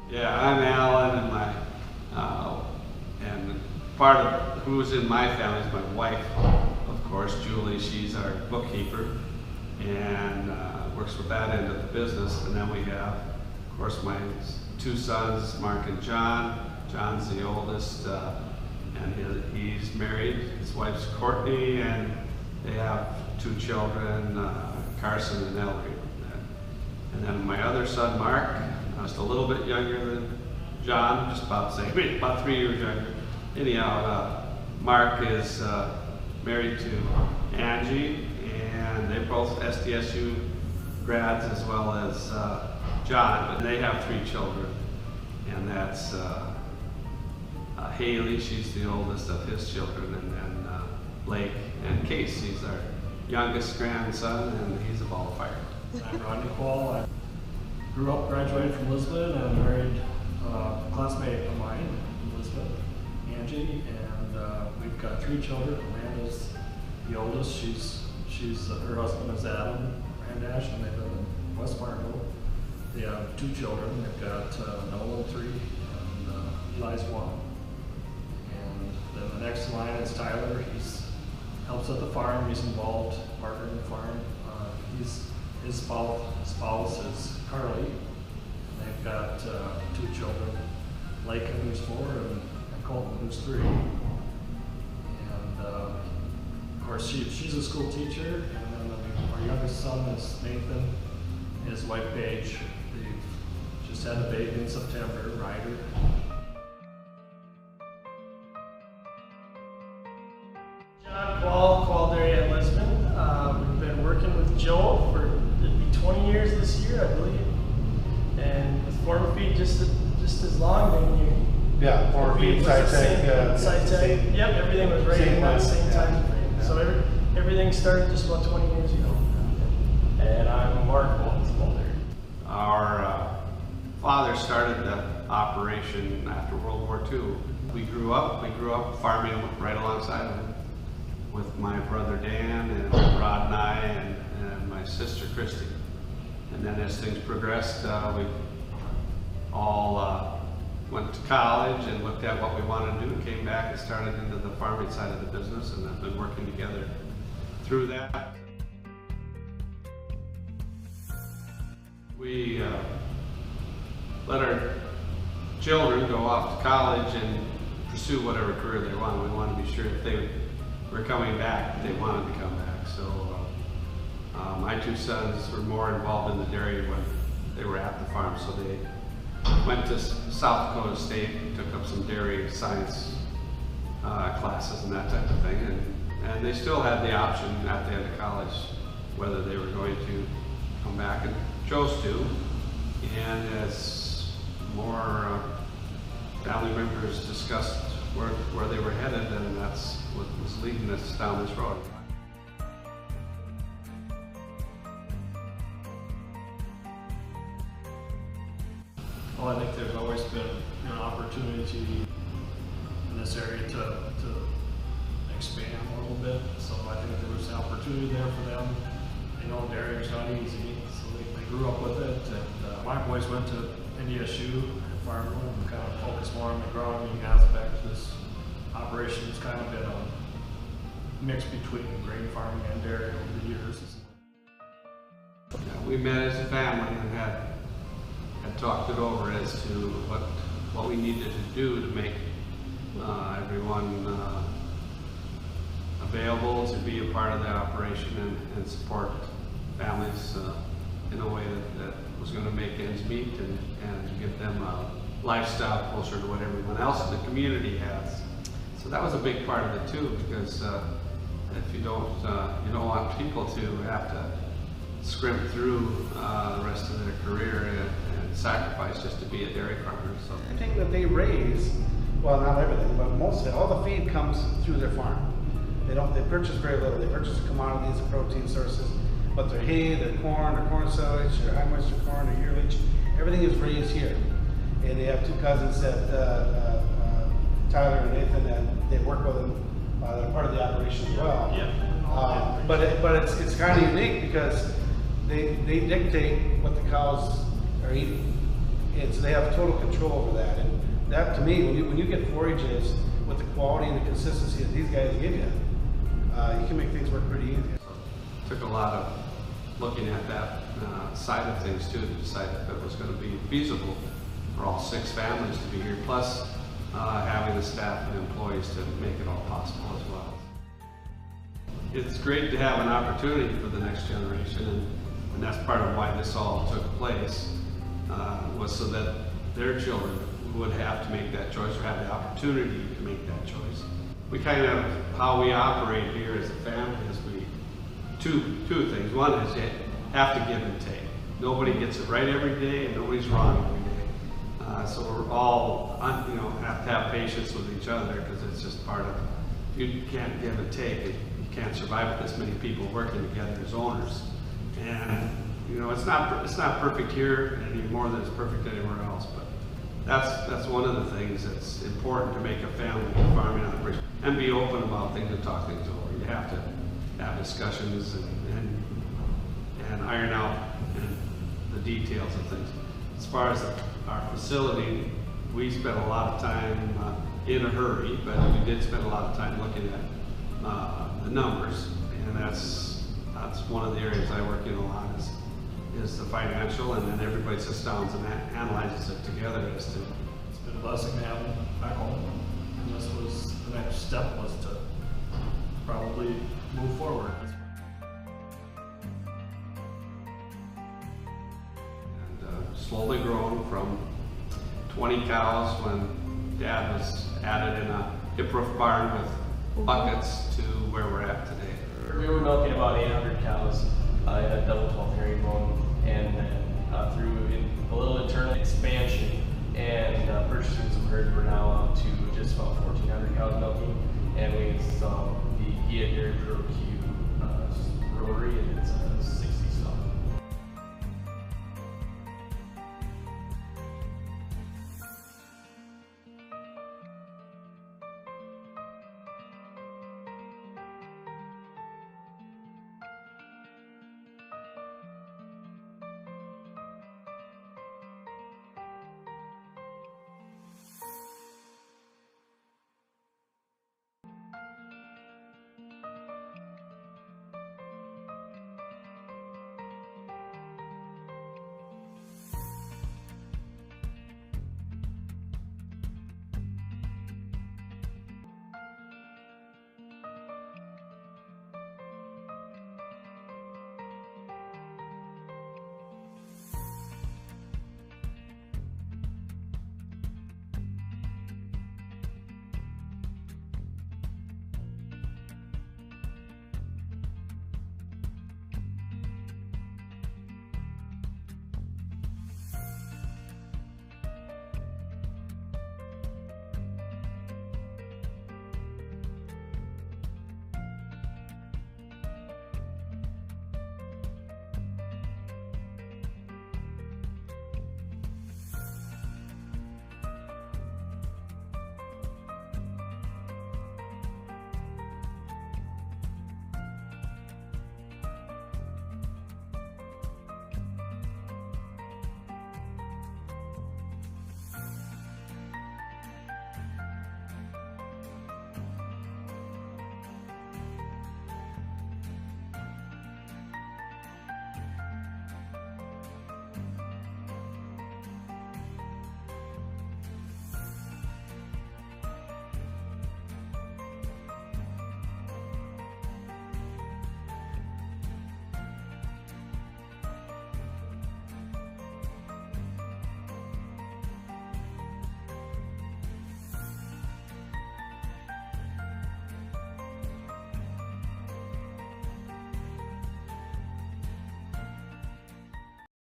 Yeah, I'm Alan, and and part of who's in my family is my wife, of course, Julie. She's our bookkeeper and works with that end of the business. And then we have, of course, my two sons, Mark and John. John's the oldest, and he's married. His wife's Courtney, and they have two children, Carson and Ellery. And then my other son, Mark, just a little bit younger than John, just about the same, about 3 years younger. Anyhow, Mark is married to Angie, and they're both SDSU grads as well as John, but they have 3 children, and that's Haley, she's the oldest of his children, and then Blake and Case, he's our youngest grandson, and he's a ball of fire. I'm Rodney Qual. I grew up, graduated from Lisbon, and married a classmate of mine in Lisbon, Angie, and we've got 3 children. Amanda's the oldest. Her husband is Adam Randash, and they live in West Fargo. They have 2 children. They've got Noah 3 and Eli's 1. And then the next in line is Tyler. He helps at the farm. He's involved, partner in the farm. His spouse is Carly, and they've got 2 children, Lakin, who's 4, and Colton, who's 3. And of course, she's a school teacher, and then our youngest son is Nathan, and his wife Paige. They've just had a baby in September, Ryder. John Qual Dairy in Lisbon. We've been working with Joe for 20 years this year, I believe, and with former feed just as long. Then former feed, side tech. Yep, everything was right in that same time frame. Yeah. So everything started just about 20 years ago. And I'm Mark Qual. Our father started the operation after World War II. We grew up farming right alongside of him, with my brother Dan and Rod and I and my sister Christy. And then as things progressed, we all went to college and looked at what we wanted to do and came back and started into the farming side of the business, and have been working together through that. We let our children go off to college and pursue whatever career they want. We wanted to be sure if they were coming back, they wanted to come back. So my 2 sons were more involved in the dairy when they were at the farm, so they went to South Dakota State and took up some dairy science classes and that type of thing, and they still had the option at the end of college whether they were going to come back, and chose to. And as more family members discussed where they were headed, and that's what was leading us down this road. Well, I think there's always been an opportunity in this area to expand a little bit. So I think there was an opportunity there for them. They know dairy is not easy, so they grew up with it. And my boys went to NDSU at Fargo and kind of focused more on the growing aspect. This operation has kind of been a mix between grain farming and dairy over the years. Yeah, we met as a family and had talked it over as to what we needed to do to make everyone available to be a part of the operation and support families in a way that was going to make ends meet and give them a lifestyle closer to what everyone else in the community has. So that was a big part of it too, because if you don't want people to have to scrimp through the rest of their career and sacrifice just to be a dairy farmer. So everything that they raise, well, not everything, but most of it, all the feed comes through their farm. They purchase very little. They purchase commodities and protein sources, but their hay, their corn silage, their high moisture corn, their yearling, everything is raised here. And they have 2 cousins that Tyler and Nathan, and they work with them. They're part of the operation as well. Yeah. But it's kind of unique because they dictate what the cows are eating, they have total control over that. And that, to me, when you get forages with the quality and the consistency that these guys give you, you can make things work pretty easy. Took a lot of looking at that side of things too to decide if it was going to be feasible for all 6 families to be here, plus having the staff and employees to make it all possible as well. It's great to have an opportunity for the next generation, and that's part of why this all took place, was so that their children would have to make that choice or have the opportunity to make that choice. We kind of, how we operate here as a family is two things. One is you have to give and take. Nobody gets it right every day and nobody's wrong every day. So we're all, have to have patience with each other, because it's just part of, you can't give and take. You can't survive with this many people working together as owners. And it's not perfect here any more than it's perfect anywhere else, but that's one of the things that's important to make a family farming operation, and be open about things and talk things over. You have to have discussions and iron out the details of things. As far as our facility, we spent a lot of time in a hurry, but we did spend a lot of time looking at the numbers, and that's one of the areas I work in a lot is the financial, and then everybody sits down and analyzes it together as to. It's been a blessing to have them back home, and this was the next step, was to probably move forward. And slowly grown from 20 cows when Dad was added in a hip roof barn with buckets to where we're at today. We were milking about 800 cows in a double 12 herringbone, and then through a little internal expansion and purchasing some herds, we're now up to just about 1,400 cows milking, and we installed the Gia Dairy Pro Q rotary, and it's a